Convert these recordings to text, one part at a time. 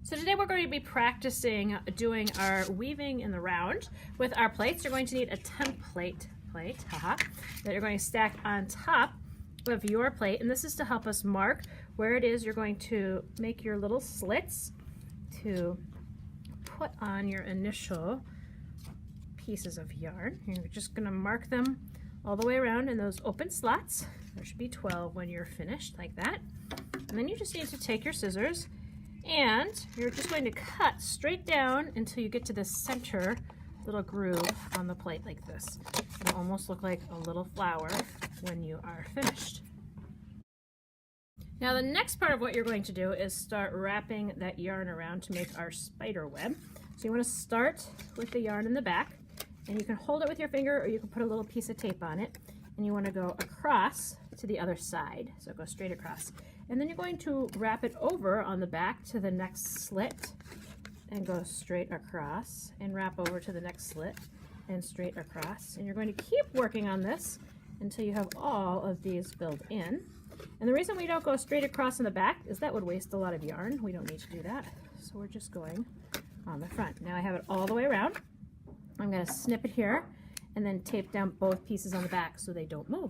So today we're going to be practicing doing our weaving in the round with our plates. You're going to need a template plate that you're going to stack on top of your plate, and this is to help us mark where it is you're going to make your little slits to put on your initial pieces of yarn. You're just going to mark them all the way around in those open slots. There should be 12 when you're finished, like that. And then you just need to take your scissors and you're just going to cut straight down until you get to the center little groove on the plate like this. It'll almost look like a little flower when you are finished. Now the next part of what you're going to do is start wrapping that yarn around to make our spider web. So you want to start with the yarn in the back, and you can hold it with your finger or you can put a little piece of tape on it, and you want to go across to the other side. So go straight across. And then you're going to wrap it over on the back to the next slit and go straight across and wrap over to the next slit and straight across. And you're going to keep working on this until you have all of these filled in. And the reason we don't go straight across in the back is that would waste a lot of yarn. We don't need to do that. So we're just going on the front. Now I have it all the way around. I'm going to snip it here and then tape down both pieces on the back so they don't move.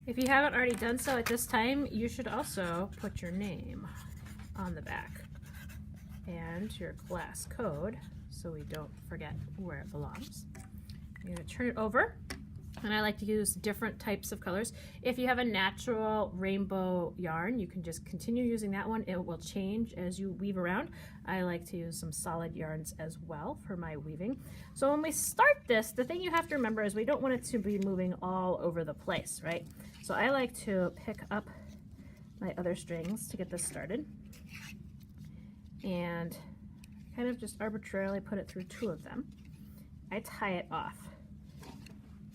If you haven't already done so at this time, you should also put your name on the back and your class code so we don't forget where it belongs. I'm going to turn it over, and I like to use different types of colors. If you have a natural rainbow yarn, you can just continue using that one. It will change as you weave around. I like to use some solid yarns as well for my weaving. So when we start this, the thing you have to remember is we don't want it to be moving all over the place, right? So I like to pick up my other strings to get this started and kind of just arbitrarily put it through two of them. I tie it off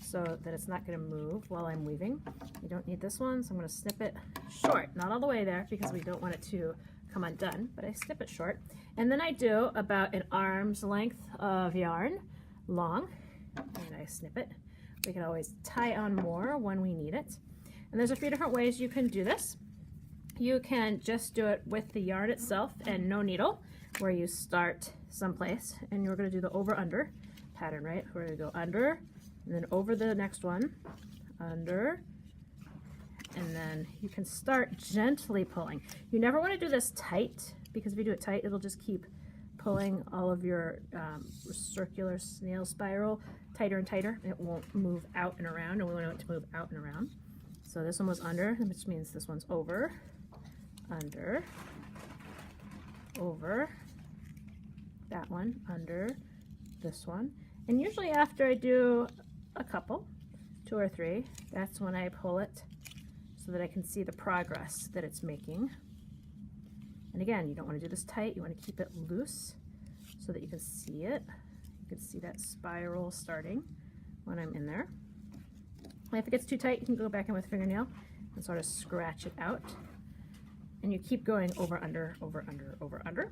so that it's not going to move while I'm weaving. You don't need this one, so I'm going to snip it short, not all the way there because we don't want it to come undone, but I snip it short. And then I do about an arm's length of yarn long, and I snip it. We can always tie on more when we need it. And there's a few different ways you can do this. You can just do it with the yarn itself and no needle, where you start someplace, and you're going to do the over-under pattern, right? We're going to go under, and then over the next one, under, and then you can start gently pulling. You never want to do this tight, because if you do it tight, it'll just keep pulling all of your circular snail spiral tighter and tighter. It won't move out and around, and we want it to move out and around. So this one was under, which means this one's over, under, over, that one, under, this one. And usually after I do a couple, 2 or 3, that's when I pull it so that I can see the progress that it's making. And again, you don't want to do this tight, you want to keep it loose so that you can see it. You can see that spiral starting when I'm in there. If it gets too tight, you can go back in with a fingernail and sort of scratch it out. And you keep going over, under, over, under, over, under.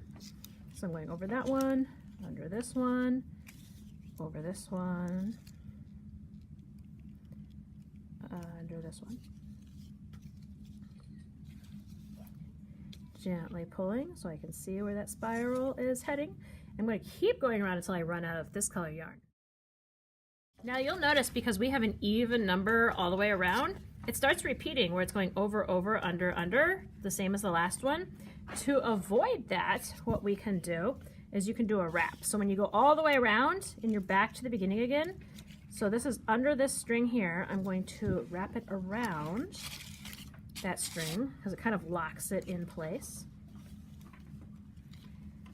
So I'm going over that one, under this one, over this one, under this one. Gently pulling so I can see where that spiral is heading. I'm going to keep going around until I run out of this color yarn. Now you'll notice, because we have an even number all the way around, it starts repeating where it's going over, over, under, under, the same as the last one. To avoid that, what we can do is you can do a wrap. So when you go all the way around and you're back to the beginning again, so this is under this string here, I'm going to wrap it around that string because it kind of locks it in place.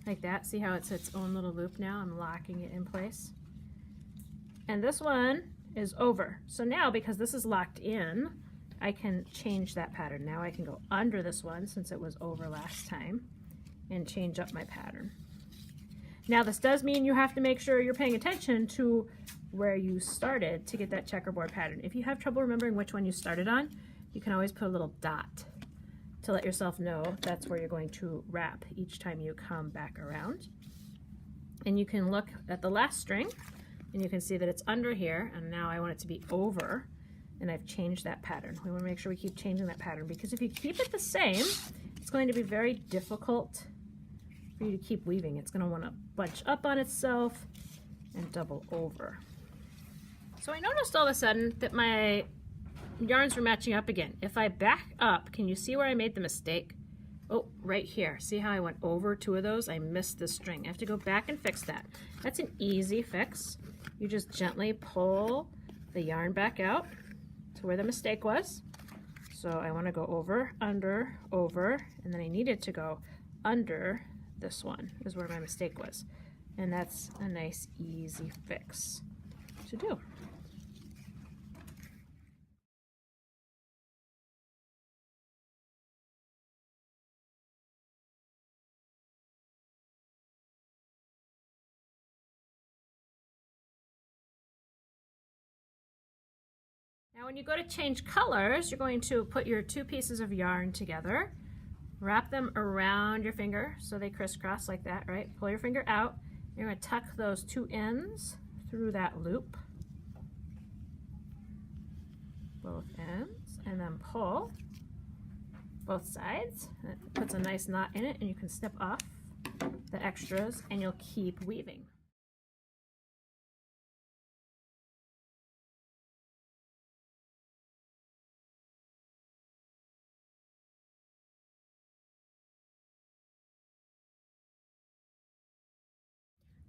Like that. See how it's its own little loop now? I'm locking it in place. And this one is over. So now, because this is locked in, I can change that pattern. Now I can go under this one since it was over last time and change up my pattern. Now this does mean you have to make sure you're paying attention to where you started to get that checkerboard pattern. If you have trouble remembering which one you started on, you can always put a little dot to let yourself know that's where you're going to wrap each time you come back around. And you can look at the last string and you can see that it's under here, and now I want it to be over, and I've changed that pattern. We want to make sure we keep changing that pattern, because if you keep it the same, it's going to be very difficult for you to keep weaving. It's going to want to bunch up on itself and double over. So I noticed all of a sudden that my yarns were matching up again. If I back up, can you see where I made the mistake? Oh, right here. See how I went over 2 of those? I missed the string. I have to go back and fix that. That's an easy fix. You just gently pull the yarn back out to where the mistake was. So I want to go over, under, over, and then I needed to go under this one is where my mistake was. And that's a nice, easy fix to do. Now when you go to change colors, you're going to put your 2 pieces of yarn together, wrap them around your finger so they crisscross like that, right? Pull your finger out. You're going to tuck those 2 ends through that loop, both ends, and then pull both sides. It puts a nice knot in it, and you can snip off the extras and you'll keep weaving.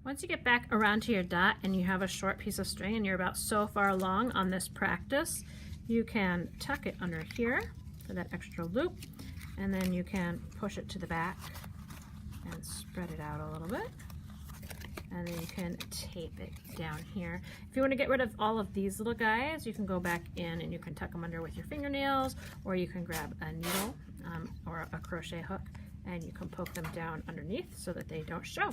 Once you get back around to your dot and you have a short piece of string and you're about so far along on this practice, you can tuck it under here for that extra loop, and then you can push it to the back and spread it out a little bit, and then you can tape it down here. If you want to get rid of all of these little guys, you can go back in and you can tuck them under with your fingernails, or you can grab a needle or a crochet hook and you can poke them down underneath so that they don't show.